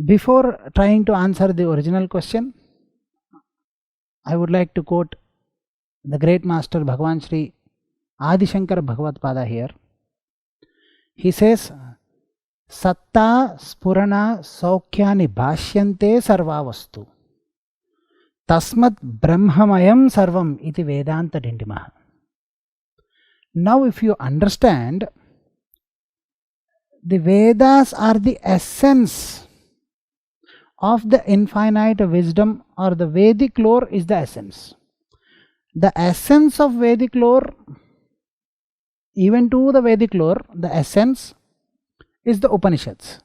Before trying to answer the original question, I would like to quote the great master Bhagavan Sri Adi Shankara Bhagavad-pada here. He says, Satta spurana saukhyani bhashyante sarva vastu. Tasmat brahmamayam sarvam iti vedanta dindimaha. Now if you understand, the Vedas are the essence of the infinite wisdom, or the Vedic lore is the essence. The essence of Vedic lore, even to the Vedic lore, the essence is the Upanishads.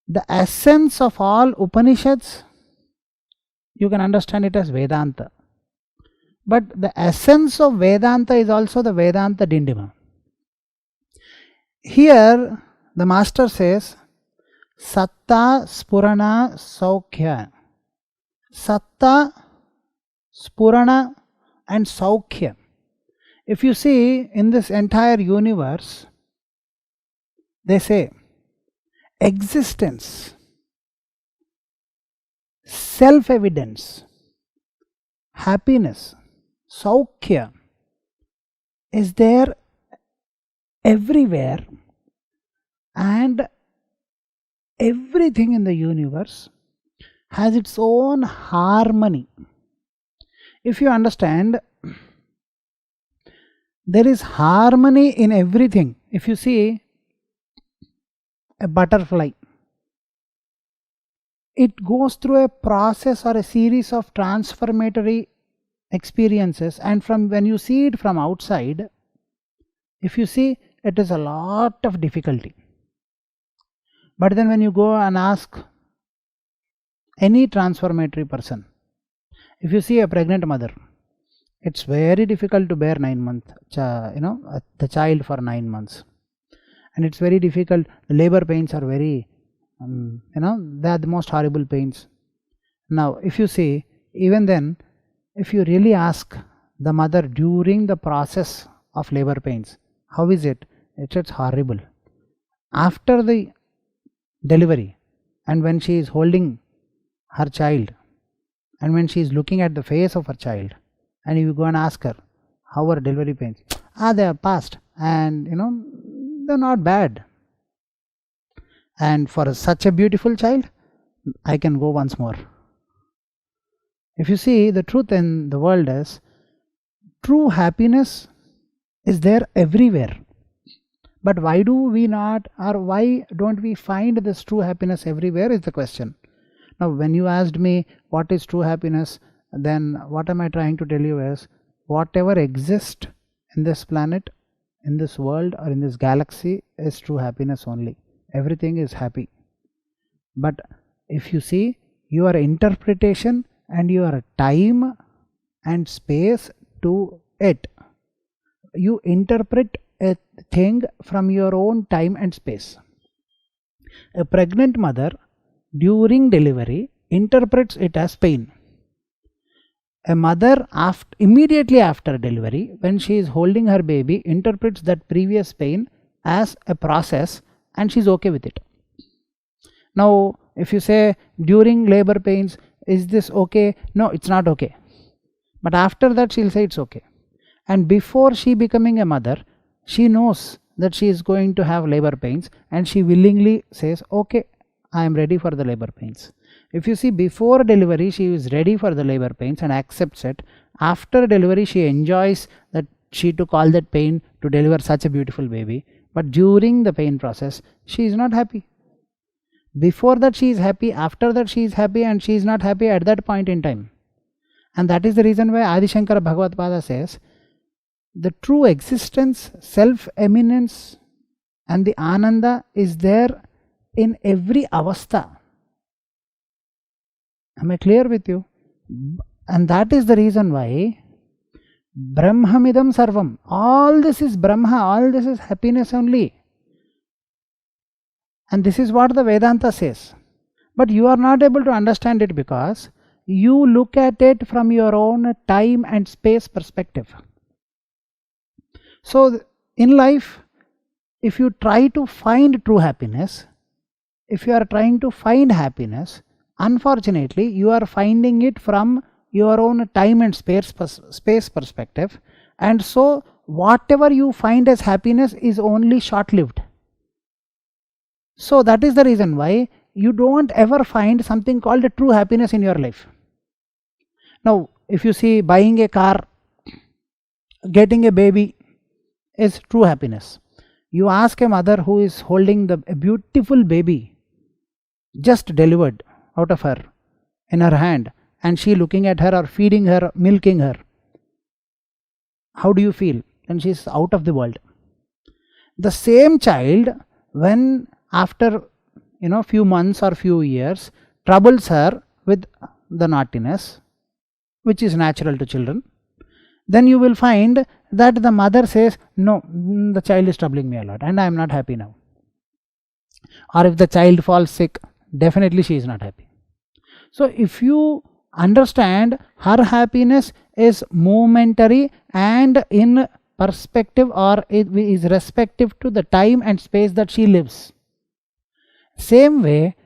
The essence of all Upanishads, you can understand it as Vedanta. But the essence of Vedanta is also the Vedanta Dindima. Here the master says, Satta Spurana Saukhya. Satta, Spurana and Saukhya. If you see in this entire universe, they say existence, self-evidence, happiness, Saukhya is there everywhere, and everything in the universe has its own harmony. If you understand, there is harmony in everything. If you see a butterfly, it goes through a process or a series of transformatory experiences, and from when you see it from outside, if you see, it is a lot of difficulty. But then when you go and ask any transformatory person, if you see a pregnant mother, it's very difficult to bear 9 months, the child for 9 months, and it's very difficult. The labor pains are very, they are the most horrible pains. Now, if you see, even then, if you really ask the mother during the process of labor pains, how is it? It's horrible. After the delivery, and when she is holding her child, and when she is looking at the face of her child, and you go and ask her, how are delivery pains? They are past, and they're not bad. And for such a beautiful child, I can go once more. If you see, the truth in the world is, true happiness is there everywhere. But why do we not, or why don't we find this true happiness everywhere is the question. Now, when you asked me what is true happiness, then what am I trying to tell you is, whatever exists in this planet, in this world, or in this galaxy is true happiness only. Everything is happy. But if you see, your interpretation and your time and space to it, you interpret a thing from your own time and space. A pregnant mother during delivery interprets it as pain. A mother immediately after delivery, when she is holding her baby, interprets that previous pain as a process, and she is okay with it. Now, if you say during labor pains, is this okay? No, it's not okay. But after that, she'll say it's okay. And before she becoming a mother, she knows that she is going to have labor pains, and she willingly says, okay, I am ready for the labor pains. If you see, before delivery, she is ready for the labor pains and accepts it. After delivery, she enjoys that she took all that pain to deliver such a beautiful baby. But during the pain process, she is not happy. Before that, she is happy. After that, she is happy, and she is not happy at that point in time. And that is the reason why Adi Shankara Bhagavad-pada says, the true existence, self-eminence, and the Ananda is there in every avastha. Am I clear with you? And that is the reason why Brahmamidam Sarvam, all this is Brahma, all this is happiness only. And this is what the Vedanta says. But you are not able to understand it because you look at it from your own time and space perspective. So in life, if you try to find true happiness, if you are trying to find happiness, unfortunately you are finding it from your own time and space perspective, and so whatever you find as happiness is only short lived. So that is the reason why you don't ever find something called a true happiness in your life. Now if you see, buying a car, getting a baby is true happiness. You ask a mother who is holding a beautiful baby just delivered out of her in her hand, and she looking at her or feeding her, milking her, how do you feel? And she is out of the world. The same child, when after few months or few years, troubles her with the naughtiness, which is natural to children, then you will find that the mother says, no, the child is troubling me a lot and I am not happy now. Or if the child falls sick, definitely she is not happy. So if you understand her happiness is momentary and in perspective, or it is respective to the time and space that she lives. Same way,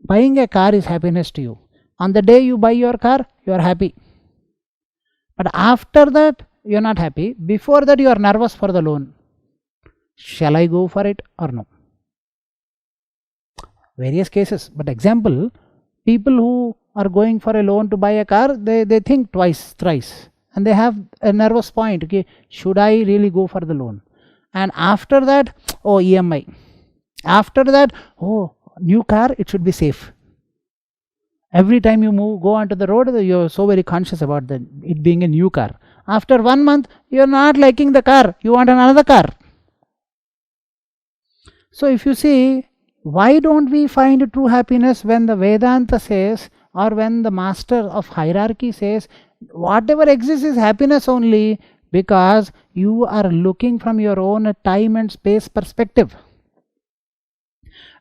buying a car is happiness to you. On the day you buy your car, you are happy. But after that, you are not happy. Before that, you are nervous for the loan. Shall I go for it or no? Various cases. But example, people who are going for a loan to buy a car, they think twice, thrice. And they have a nervous point. Okay, should I really go for the loan? And after that, oh, EMI. After that, oh, new car, it should be safe. Every time you go onto the road, you are so very conscious about it being a new car. After 1 month, you are not liking the car. You want another car. So if you see, why don't we find true happiness when the Vedanta says, or when the master of hierarchy says, whatever exists is happiness only? Because you are looking from your own time and space perspective.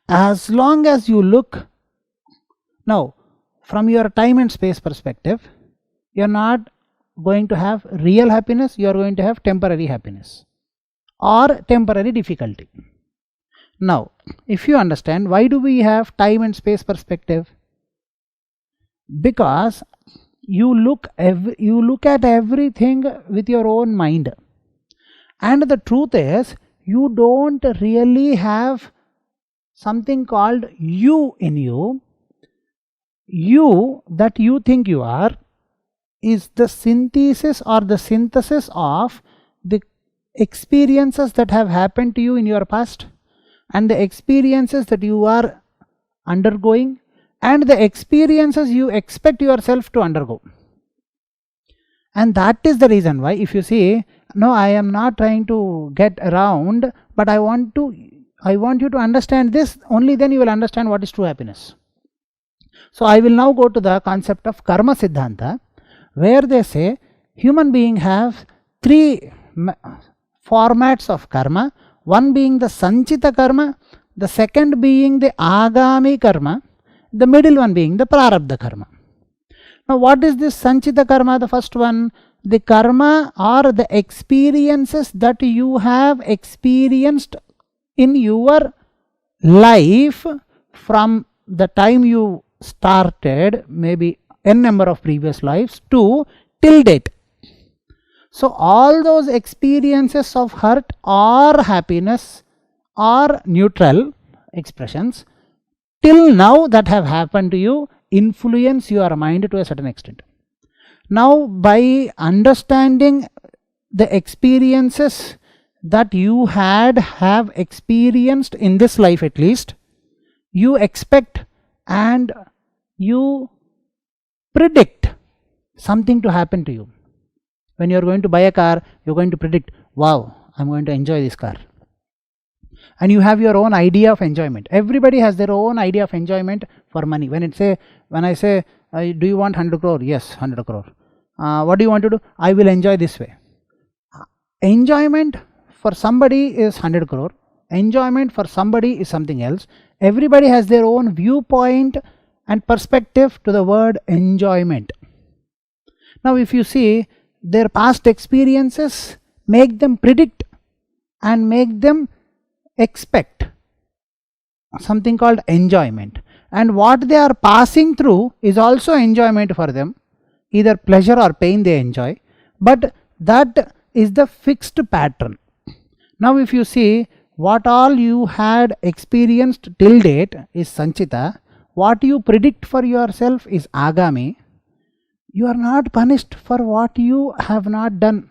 As long as you look now from your time and space perspective, you are not going to have real happiness, you are going to have temporary happiness or temporary difficulty. Now, if you understand, why do we have time and space perspective? Because you look at everything with your own mind, and the truth is, you don't really have something called you in you. You that you think you are is the synthesis or the synthesis of the experiences that have happened to you in your past, and the experiences that you are undergoing, and the experiences you expect yourself to undergo. And that is the reason why, if you see, no, I am not trying to get around, but I want you to understand this, only then you will understand what is true happiness. So I will now go to the concept of karma siddhanta, where they say human being have 3 formats of karma. One being the sanchita karma, the second being the agami karma, the middle one being the prarabdha karma. Now what is this sanchita karma? The first one, the karma or the experiences that you have experienced in your life from the time you started, maybe n number of previous lives, to till date. So all those experiences of hurt or happiness or neutral expressions till now that have happened to you influence your mind to a certain extent. Now by understanding the experiences that you have experienced in this life, at least you expect and you predict something to happen to you. When you are going to buy a car, you are going to predict, wow, I am going to enjoy this car. And you have your own idea of enjoyment. Everybody has their own idea of enjoyment for money. When I say, do you want 100 crore? Yes, 100 crore. What do you want to do? I will enjoy this way. Enjoyment for somebody is 100 crore. Enjoyment for somebody is something else. Everybody has their own viewpoint and perspective to the word enjoyment. Now if you see, their past experiences make them predict and make them expect something called enjoyment, and what they are passing through is also enjoyment for them, either pleasure or pain they enjoy, but that is the fixed pattern. Now if you see, what all you had experienced till date is Sanchita, what you predict for yourself is Agami. You are not punished for what you have not done.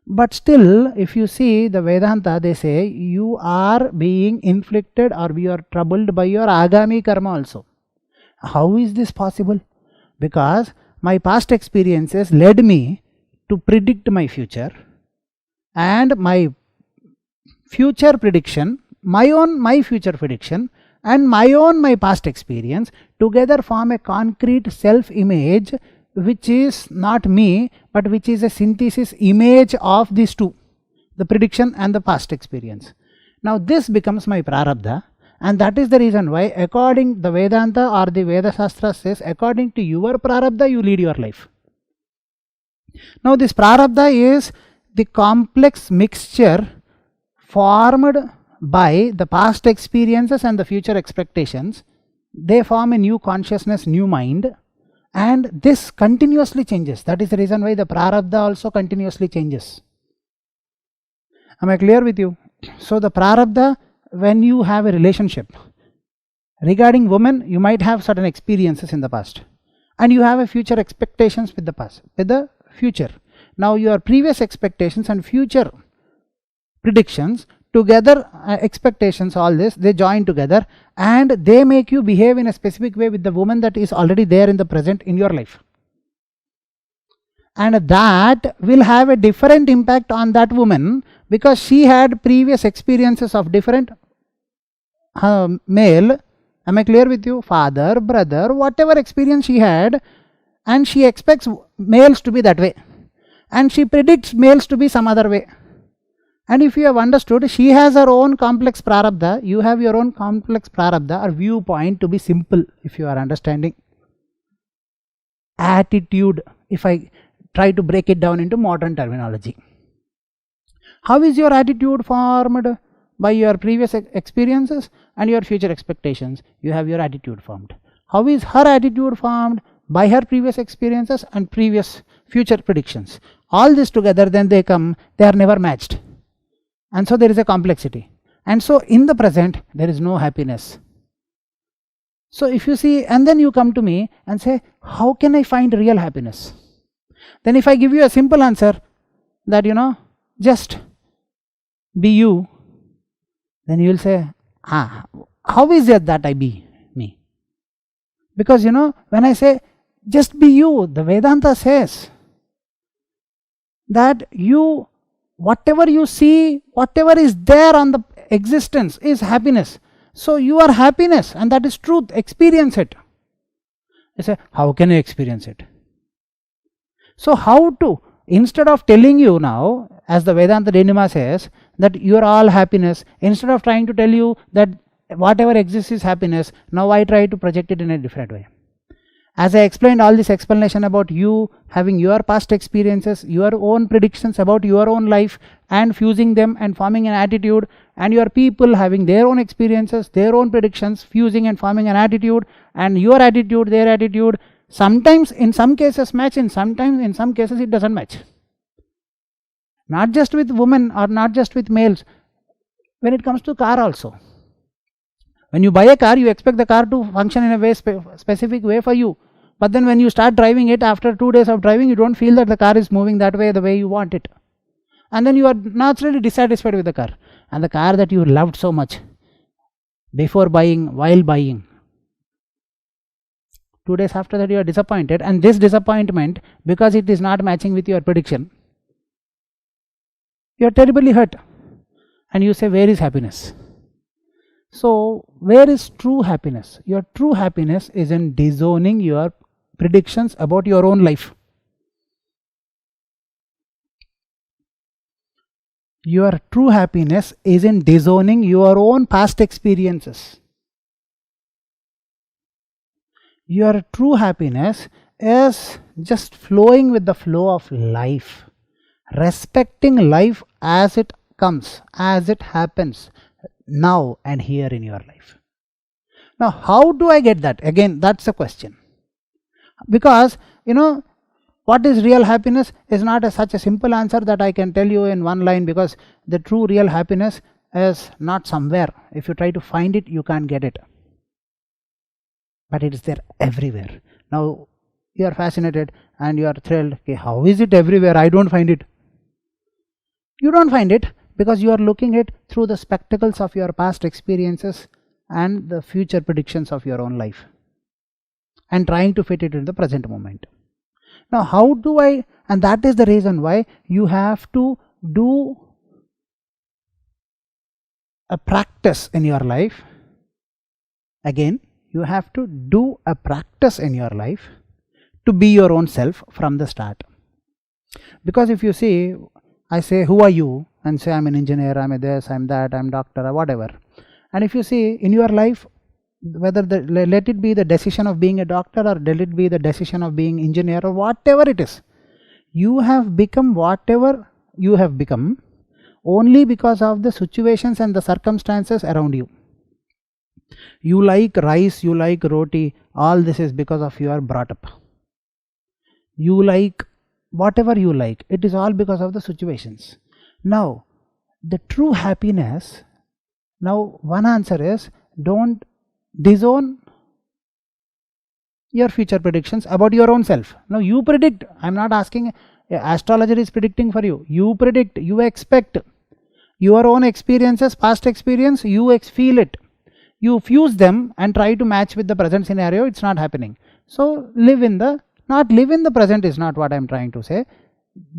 But still, if you see the Vedanta, they say you are being inflicted or you are troubled by your Agami karma also. How is this possible? Because my past experiences led me to predict my future, and my future prediction, my future prediction and my past experience together form a concrete self-image, which is not me, but which is a synthesis image of these two, the prediction and the past experience. Now this becomes my prarabdha, and that is the reason why, according the Vedanta or the Veda Shastra says, according to your prarabdha you lead your life. Now this prarabdha is the complex mixture formed by the past experiences and the future expectations. They form a new consciousness, new mind, and this continuously changes. That is the reason why the prarabdha also continuously changes. Am I clear with you? So the prarabdha, when you have a relationship, regarding women, you might have certain experiences in the past, and you have a future expectations with the past, with the future. Now your previous expectations and future predictions together, expectations, all this, they join together and they make you behave in a specific way with the woman that is already there in the present in your life, and that will have a different impact on that woman because she had previous experiences of different male. Am I clear with you? Father, brother, whatever experience she had, and she expects males to be that way, and she predicts males to be some other way. And if you have understood, she has her own complex prarabdha, you have your own complex prarabdha or viewpoint, to be simple, if you are understanding. Attitude, if I try to break it down into modern terminology. How is your attitude formed? By your previous experiences and your future expectations, you have your attitude formed. How is her attitude formed? By her previous experiences and previous future predictions. All this together, then they come, they are never matched. And so there is a complexity, and so in the present there is no happiness. So if you see, and then you come to me and say, how can I find real happiness? Then if I give you a simple answer that just be you, then you will say, how is it that I be me? Because when I say just be you, the Vedanta says that you, whatever you see, whatever is there on the existence is happiness. So you are happiness, and that is truth. Experience it. I say, how can I experience it? So how to? Instead of telling you now, as the Vedanta Denima says, that you are all happiness, instead of trying to tell you that whatever exists is happiness, now I try to project it in a different way. As I explained all this explanation about you having your past experiences, your own predictions about your own life, and fusing them and forming an attitude, and your people having their own experiences, their own predictions, fusing and forming an attitude, and your attitude, their attitude, sometimes in some cases match, in some cases it doesn't match. Not just with women or not just with males, when it comes to car also. When you buy a car, you expect the car to function in a way specific way for you. But then when you start driving it, after 2 days of driving, you don't feel that the car is moving that way, the way you want it. And then you are naturally dissatisfied with the car. And the car that you loved so much before buying, while buying, 2 days after that you are disappointed. And this disappointment, because it is not matching with your prediction, you are terribly hurt. And you say, where is happiness? So, where is true happiness? Your true happiness is in disowning your predictions about your own life. Your true happiness is in disowning your own past experiences. Your true happiness is just flowing with the flow of life, respecting life as it comes, as it happens, now and here in your life. Now, how do I get that? Again, that's a question. Because, what is real happiness is not such a simple answer that I can tell you in one line, because the true real happiness is not somewhere. If you try to find it, you can't get it. But it is there everywhere. Now, you are fascinated and you are thrilled. Okay, how is it everywhere? I don't find it. You don't find it because you are looking at it through the spectacles of your past experiences and the future predictions of your own life, and trying to fit it in the present moment. Now, how do I, and that is the reason why you have to do a practice in your life. Again, you have to do a practice in your life to be your own self from the start. Because if you see, I say, who are you? And say, I'm an engineer, I'm a this, I'm that, I'm doctor, or whatever. And if you see in your life, whether let it be the decision of being a doctor, or let it be the decision of being engineer, or whatever it is, you have become whatever you have become only because of the situations and the circumstances around you. You like rice, you like roti, all this is because of you are brought up. You like whatever you like, it is all because of the situations. Now, the true happiness, now one answer is, don't disown your future predictions about your own self. Now you predict. I am not asking, astrologer is predicting for you. You predict, you expect your own experiences, past experience, you feel it. You fuse them and try to match with the present scenario. It's not happening. So live in the present is not what I am trying to say.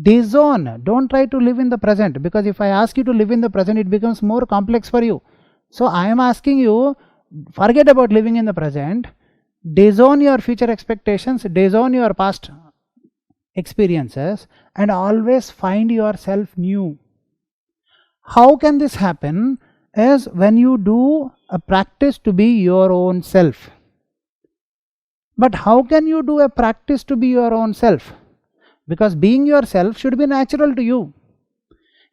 Disown. Don't try to live in the present, because if I ask you to live in the present, it becomes more complex for you. So I am asking you, forget about living in the present. Disown your future expectations, disown your past experiences, and always find yourself new. How can this happen? Is when you do a practice to be your own self. But how can you do a practice to be your own self? Because being yourself should be natural to you.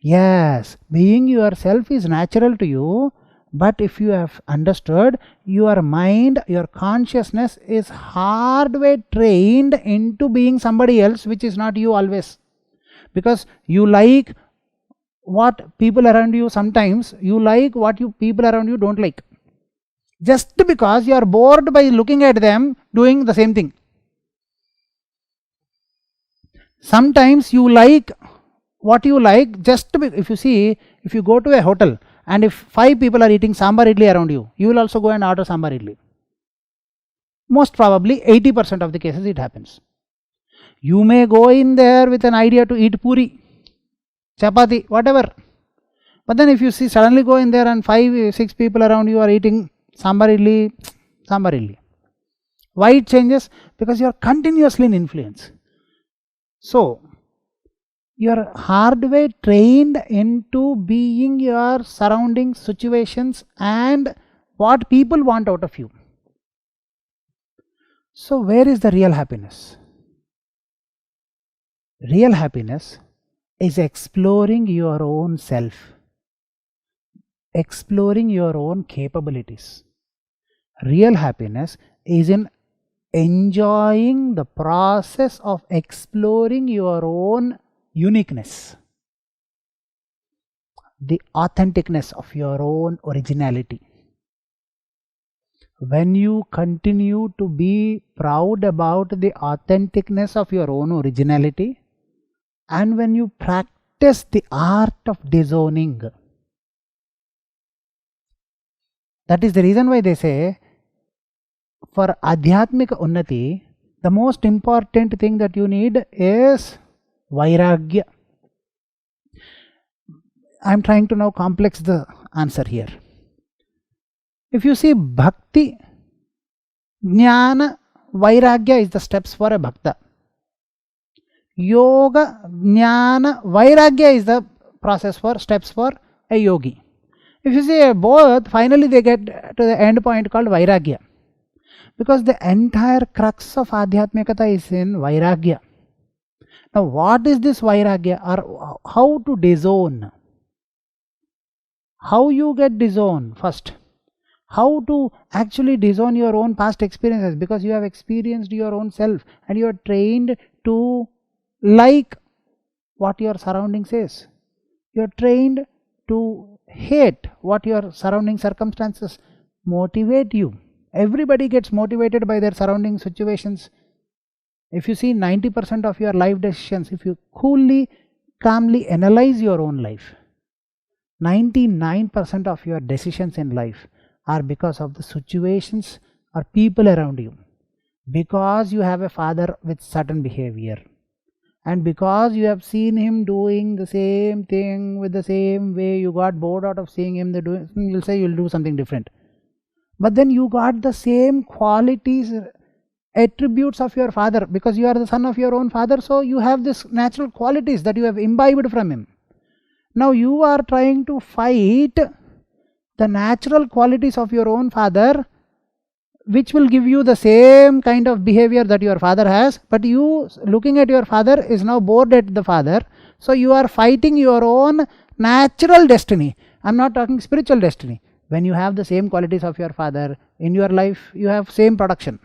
Yes, being yourself is natural to you, but if you have understood, your mind, your consciousness is hardware trained into being somebody else, which is not you always. Because you like what people around you, sometimes you like what people around you don't like. Just because you are bored by looking at them doing the same thing. Sometimes you like what you like just if you see, if you go to a hotel and if 5 people are eating sambar idli around you, you will also go and order sambar idli. Most probably 80% of the cases it happens. You may go in there with an idea to eat puri, chapati, whatever. But then if you see suddenly go in there and 5-6 people around you are eating sambar idli. Why it changes? Because you are continuously in influence. So, you are hardware trained into being your surrounding situations and what people want out of you. So, where is the real happiness? Real happiness is exploring your own self, exploring your own capabilities. Real happiness is in enjoying the process of exploring your own uniqueness, the authenticness of your own originality. When you continue to be proud about the authenticness of your own originality, and when you practice the art of disowning, that is the reason why they say, for Adhyatmika Unnati, the most important thing that you need is Vairagya. I am trying to now complex the answer here. If you see Bhakti, Jnana, Vairagya is the steps for a Bhakta. Yoga, Jnana, Vairagya is the process for steps for a yogi. If you see both, finally they get to the end point called Vairagya. Because the entire crux of Adhyatmikata is in Vairagya. Now what is this Vairagya, or how to disown? How you get disown? First, how to actually disown your own past experiences, because you have experienced your own self and you are trained to like what your surrounding says. You are trained to hate what your surrounding circumstances motivate you. Everybody gets motivated by their surrounding situations. If you see 90% of your life decisions, if you coolly, calmly analyze your own life, 99% of your decisions in life are because of the situations or people around you. Because you have a father with certain behavior, and because you have seen him doing the same thing with the same way, you got bored out of seeing him doing, you'll say you'll do something different. But then you got the same qualities, attributes of your father, because you are the son of your own father, so you have this natural qualities that you have imbibed from him. Now you are trying to fight the natural qualities of your own father, which will give you the same kind of behavior that your father has, but you looking at your father is now bored at the father, so you are fighting your own natural destiny. I'm not talking spiritual destiny. When you have the same qualities of your father in your life, you have same production,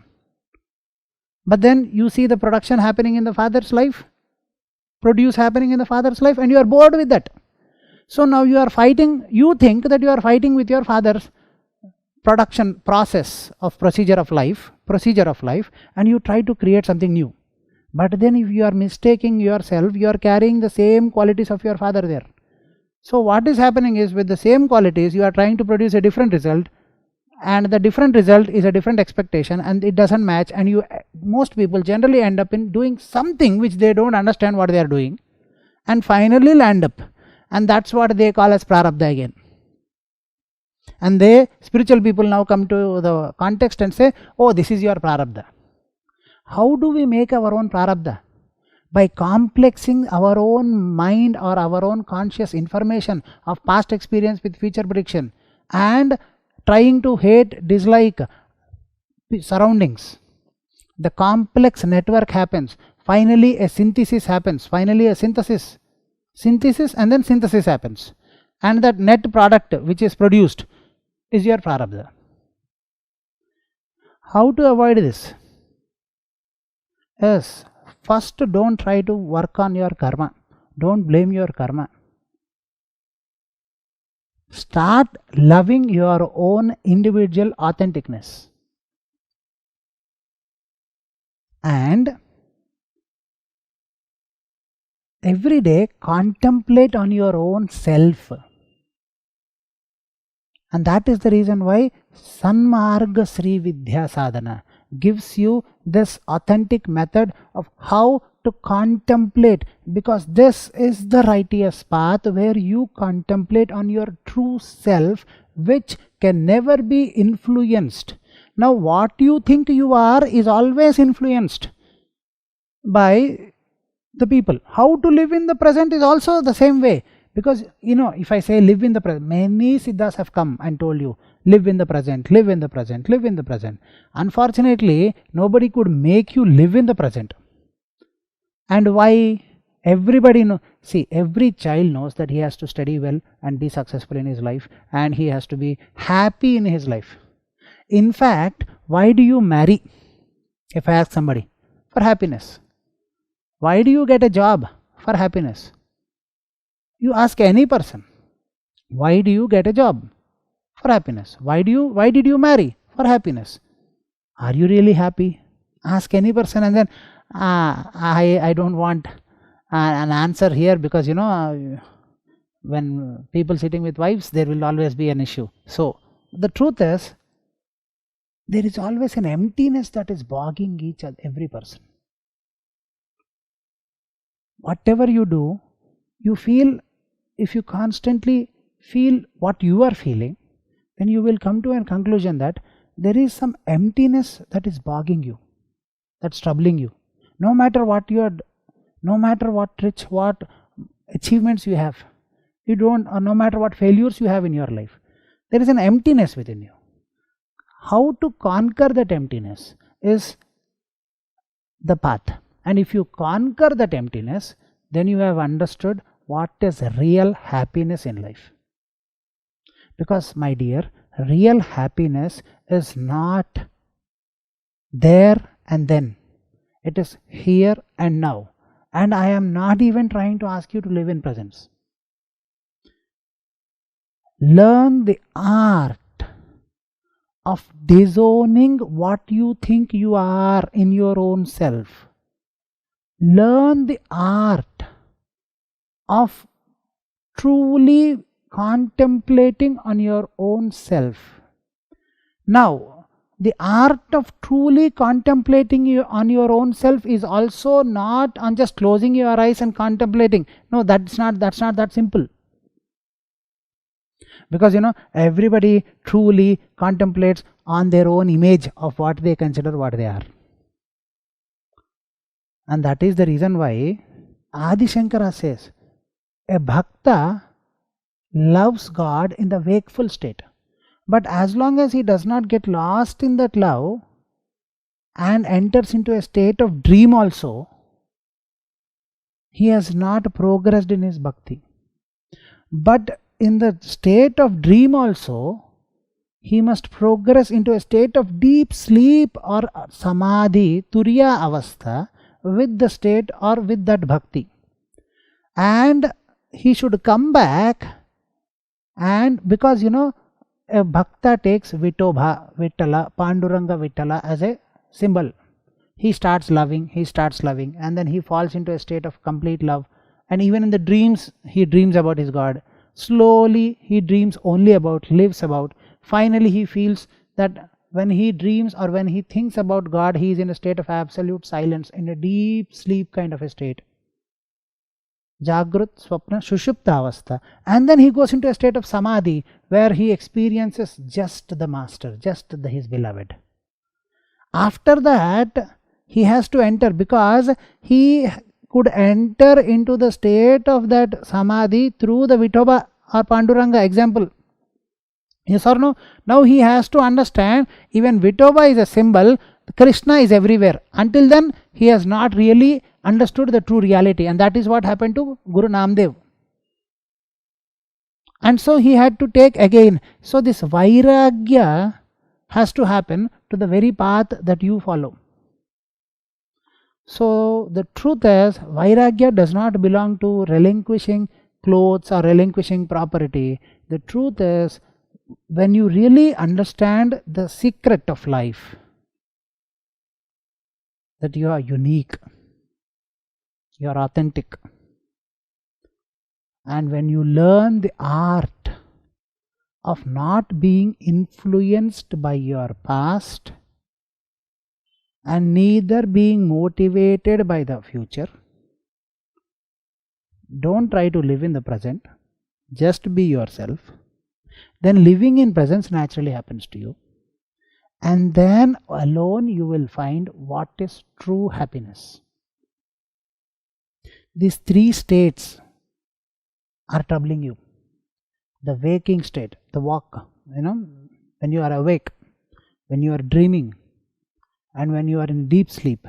but then you see the production happening in the father's life, produce happening in the father's life, and you are bored with that. So now you are fighting, you think that you are fighting with your father's production process of procedure of life, and you try to create something new. But then if you are mistaking yourself, you are carrying the same qualities of your father there. So what is happening is, with the same qualities, you are trying to produce a different result, and the different result is a different expectation, and it doesn't match, and most people generally end up in doing something which they don't understand what they are doing, and finally land up, and that's what they call as prarabdha again. And spiritual people now come to the context and say, oh, this is your prarabdha. How do we make our own prarabdha? By complexing our own mind or our own conscious information of past experience with future prediction, and trying to hate, dislike surroundings. The complex network happens. Finally a synthesis happens. Finally a synthesis and then synthesis happens. And that net product which is produced is your prarabdha. How to avoid this? Yes, first don't try to work on your karma. Don't blame your karma. Start loving your own individual authenticness. And every day contemplate on your own self. And that is the reason why Sanmarga Sri Vidya Sadhana gives you this authentic method of how to contemplate, because this is the righteous path where you contemplate on your true self, which can never be influenced. Now what you think you are is always influenced by the people. How to live in the present is also the same way. Because if I say live in the present, many Siddhas have come and told you, live in the present, live in the present, live in the present. Unfortunately, nobody could make you live in the present. And why? Everybody knows. See, every child knows that he has to study well and be successful in his life, and he has to be happy in his life. In fact, why do you marry? If I ask somebody, for happiness. Why do you get a job? For happiness. You ask any person, why do you get a job? For happiness. Why did you marry? For happiness. Are you really happy? Ask any person, and then I don't want an answer here, because when people sitting with wives, there will always be an issue. So the truth is, there is always an emptiness that is bogging every person. Whatever you do, you feel, if you constantly feel what you are feeling, then you will come to a conclusion that there is some emptiness that is bogging you, that's troubling you. No matter what no matter what achievements you have, or no matter what failures you have in your life, there is an emptiness within you. How to conquer that emptiness is the path. And if you conquer that emptiness, then you have understood what is real happiness in life. Because, my dear, Real happiness is not there and then. It is here and now. And I am not even trying to ask you to live in presence. Learn the art of disowning what you think you are in your own self. Learn the art of truly contemplating on your own self. Now, the art of truly contemplating on your own self is also not on just closing your eyes and contemplating. No, that's not that simple. Because everybody truly contemplates on their own image of what they consider what they are. And that is the reason why Adi Shankara says a bhakta loves God in the wakeful state. But as long as he does not get lost in that love and enters into a state of dream also, he has not progressed in his bhakti. But in the state of dream also, he must progress into a state of deep sleep or samadhi, turiya avastha, with the state or with that bhakti. And he should come back, and because a bhakta takes Vitobha, Vittala, Panduranga Vittala as a symbol. He starts loving, and then he falls into a state of complete love. And even in the dreams, he dreams about his God. Slowly, he dreams only about, lives about. Finally, he feels that when he dreams or when he thinks about God, he is in a state of absolute silence, in a deep sleep kind of a state. Jagrut, Swapna, Shushupta Avastha. And then he goes into a state of Samadhi where he experiences just the Master, just his beloved. After that, he has to enter, because he could enter into the state of that Samadhi through the Vithoba or Panduranga example. Yes or no? Now he has to understand even Vithoba is a symbol, Krishna is everywhere. Until then, he has not really understood the true reality, and that is what happened to Guru Namdev. And so he had to take again. So this Vairagya has to happen to the very path that you follow. So the truth is, Vairagya does not belong to relinquishing clothes or relinquishing property. The truth is, when you really understand the secret of life, that you are unique, you are authentic, and when you learn the art of not being influenced by your past and neither being motivated by the future, don't try to live in the present, just be yourself. Then living in presence naturally happens to you, and then alone you will find what is true happiness. These three states are troubling you. The waking state, the walk, when you are awake, when you are dreaming, and when you are in deep sleep.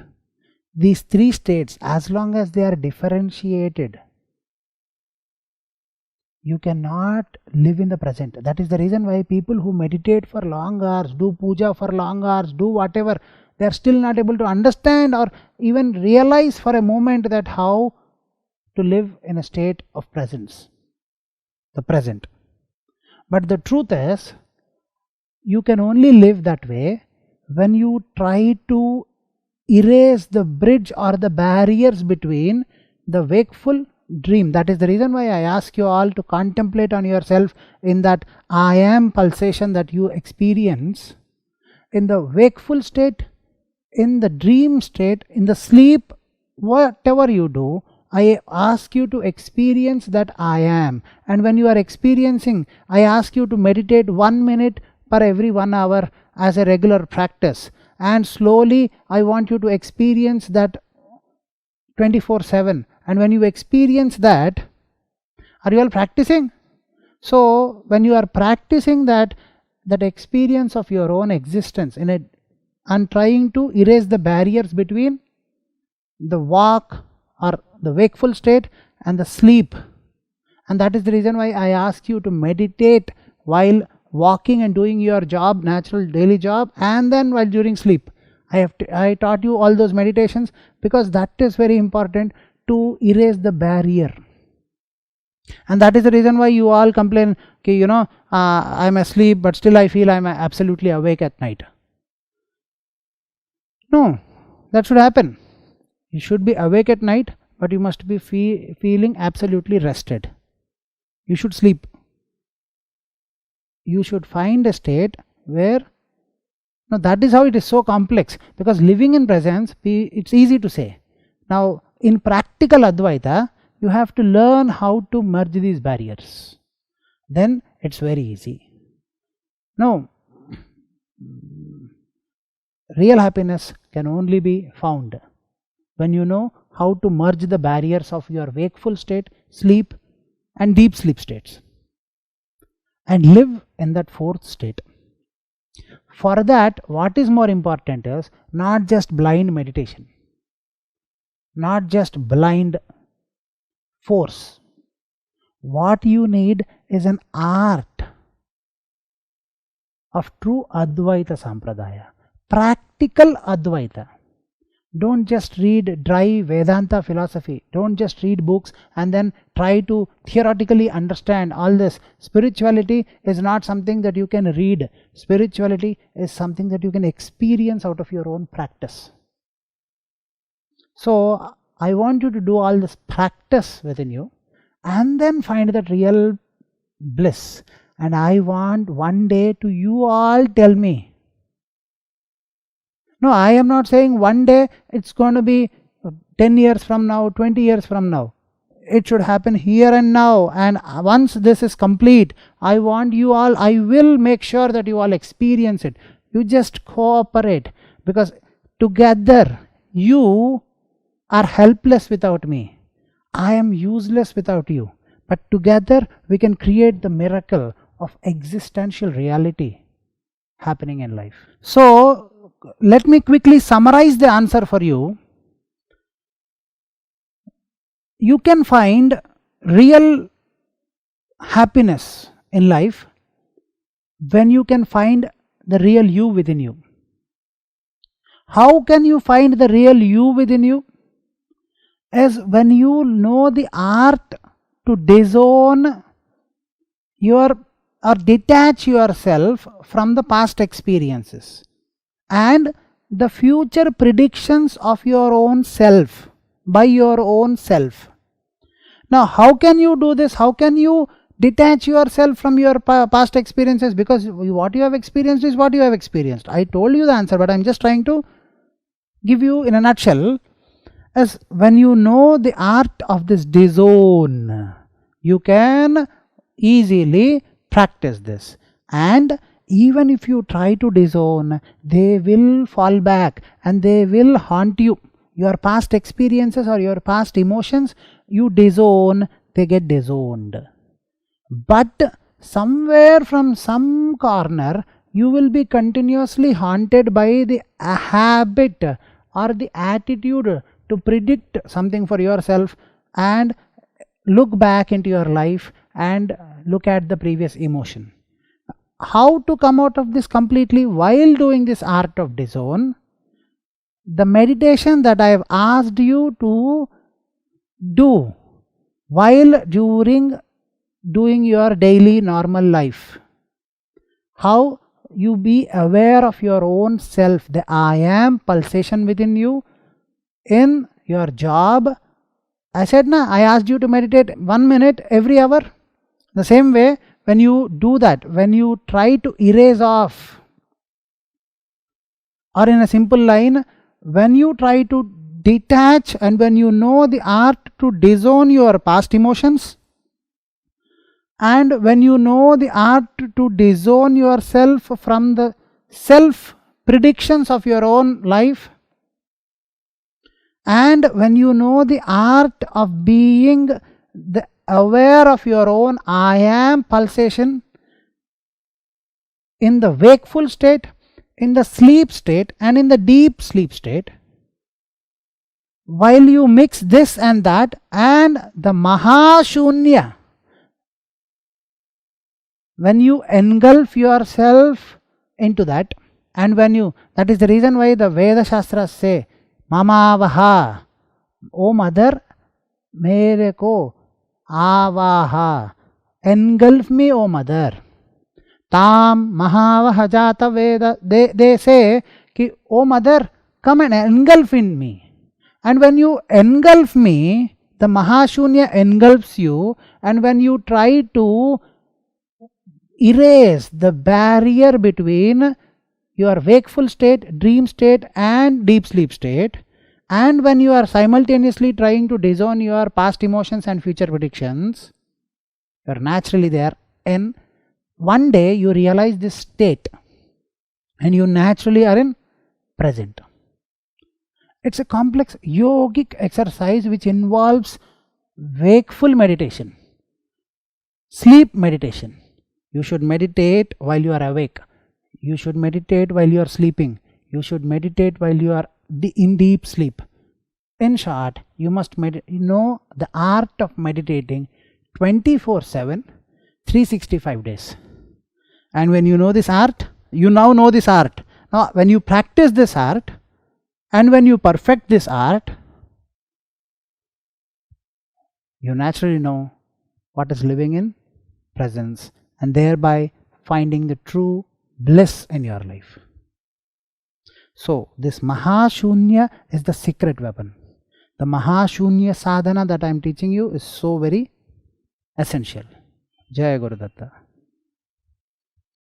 These three states, as long as they are differentiated, you cannot live in the present. That is the reason why people who meditate for long hours, do puja for long hours, do whatever, they are still not able to understand or even realize for a moment that how to live in a state of presence, the present. But the truth is, you can only live that way when you try to erase the bridge or the barriers between the wakeful dream. That is the reason why I ask you all to contemplate on yourself in that I am pulsation that you experience in the wakeful state, in the dream state, in the sleep, whatever you do. I ask you to experience that I am. And when you are experiencing, I ask you to meditate 1 minute per every 1 hour as a regular practice. And slowly I want you to experience that 24/7. And when you experience that, are you all practicing? So when you are practicing that experience of your own existence and trying to erase the barriers between the walk or the wakeful state and the sleep. And that is the reason why I ask you to meditate while walking and doing your job, natural daily job, and then while during sleep. I taught you all those meditations because that is very important to erase the barrier. And that is the reason why you all complain, okay, I'm asleep, but still I feel I'm absolutely awake at night. No, that should happen. You should be awake at night, but you must be feeling absolutely rested. You should sleep. You should find a state where, now that is how it is so complex, because living in presence, it's easy to say. Now in practical Advaita, you have to learn how to merge these barriers. Then it's very easy. No, real happiness can only be found when you know how to merge the barriers of your wakeful state, sleep, and deep sleep states, and live in that fourth state. For that, what is more important is not just blind meditation, not just blind force. What you need is an art of true Advaita Sampradaya, practical Advaita. Don't just read dry Vedanta philosophy. Don't just read books and then try to theoretically understand all this. Spirituality is not something that you can read. Spirituality is something that you can experience out of your own practice. So I want you to do all this practice within you and then find that real bliss. And I want one day to you all tell me. No, I am not saying one day it's going to be 10 years from now, 20 years from now. It should happen here and now. And once this is complete, I want you all, I will make sure that you all experience it. You just cooperate, because together you are helpless without me. I am useless without you. But together we can create the miracle of existential reality happening in life. So let me quickly summarize the answer for you. You can find real happiness in life when you can find the real you within you. How can you find the real you within you? As when you know the art to disown or detach yourself from the past experiences and the future predictions of your own self, by your own self. Now how can you do this? How can you detach yourself from your past experiences? Because what you have experienced is what you have experienced. I told you the answer, but I am just trying to give you in a nutshell. As when you know the art of this disown, you can easily practice this. And even if you try to disown, they will fall back and they will haunt you. Your past experiences or your past emotions, you disown, they get disowned. But somewhere from some corner, you will be continuously haunted by the habit or the attitude to predict something for yourself and look back into your life and look at the previous emotion. How to come out of this completely while doing this art of disown? The meditation that I have asked you to do while during doing your daily normal life. How you be aware of your own self, the I am pulsation within you. In your job, I said I asked you to meditate 1 minute every hour. The same way, when you do that, when you try to erase off, or in a simple line, when you try to detach and when you know the art to disown your past emotions, and when you know the art to disown yourself from the self predictions of your own life, and when you know the art of being aware of your own I am pulsation in the wakeful state, in the sleep state, and in the deep sleep state, while you mix this and that and the Mahashunya, when you engulf yourself into that, and when you, that is the reason why the Veda Shastras say, Mamavaha, O mother, mere ko avaha, engulf me, O mother. Tam mahavaha jata Veda, they say, ki, O mother, come and engulf in me. And when you engulf me, the Mahashunya engulfs you, and when you try to erase the barrier between your wakeful state, dream state and deep sleep state, and when you are simultaneously trying to disown your past emotions and future predictions, you are naturally there, and one day you realize this state and you naturally are in present. It's a complex yogic exercise which involves wakeful meditation, sleep meditation. You should meditate while you are awake. You should meditate while you are sleeping. You should meditate while you are in deep sleep. In short, you must know the art of meditating 24/7, 365 days. And when you know this art, you now know this art. Now, when you practice this art, and when you perfect this art, you naturally know what is living in presence, and thereby finding the true bliss in your life. So, this Mahashunya is the secret weapon. The Mahashunya sadhana that I am teaching you is so very essential. Jai Guru Datta.